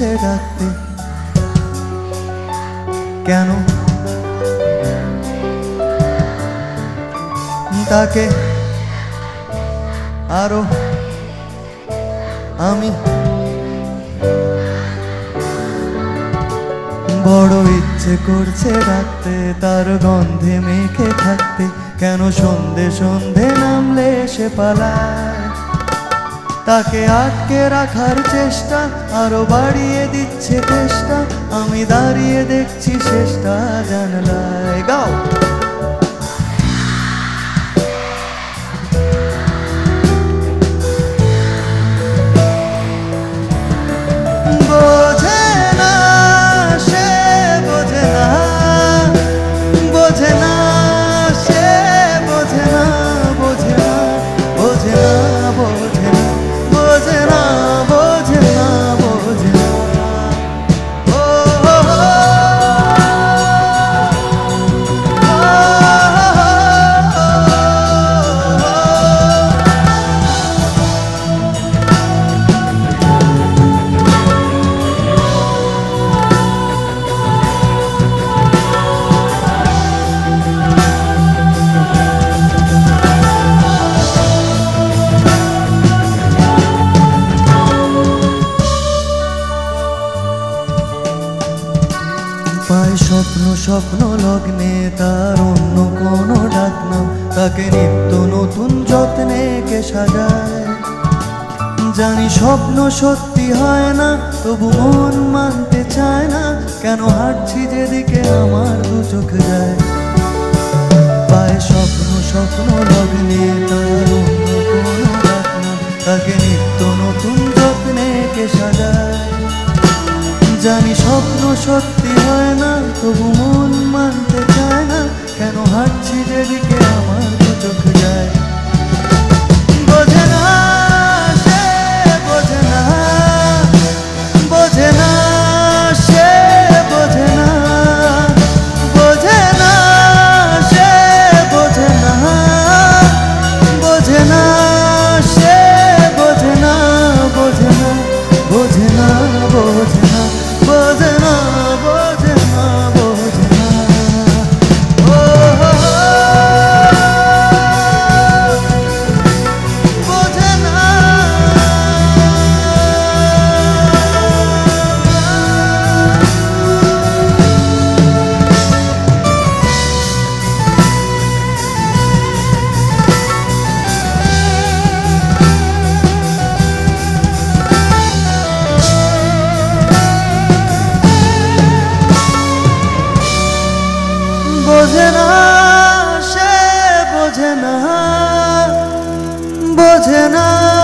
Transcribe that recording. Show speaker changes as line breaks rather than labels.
করছে ডাকতে, কেন তাকে আরো আমি বড় ইচ্ছে করছে ডাকতে, তার গন্ধে মেখে থাকতে, কেন সন্ধে সন্ধে নামলে সে পালায়। তাকে আটকে রাখার চেষ্টা আরো বাড়িয়ে দিচ্ছে চেষ্টা, আমি দাঁড়িয়ে দেখছি শেষটা জানলায়। গাও পায় স্বপ্ন স্বপ্ন লগ্নে তার অন্য কোনো ডাক নাম, তাকে নিত্য নতুন যত্নে কে সাজায়। জানি স্বপ্ন সত্যি হয় না, তবু মন মানতে চায় না, কেন হাঁটছি যেদিকে আমার দু চোখ যায়। পায় স্বপ্ন স্বপ্ন লগ্নে তার অন্য কোনো ডাক নাম, তাকে নিত্য নতুন যত্নে কে সাজায়। জানি স্বপ্ন সত্যি হয় না, তবু মন মানতে চায় না, কেন হাঁটছি যেদিকে আমার দু চোখ যায়। বোঝে না সে বোঝে না, বোঝে না সে বোঝে না, বোঝে না সে বোঝে না, বোঝে না সে বোঝে না, বোঝে না বোঝে না, বোঝে না বোঝে না, বোঝে না, বোঝে না। ও বোঝে না। বোঝে না সে বোঝে না, বোঝে না।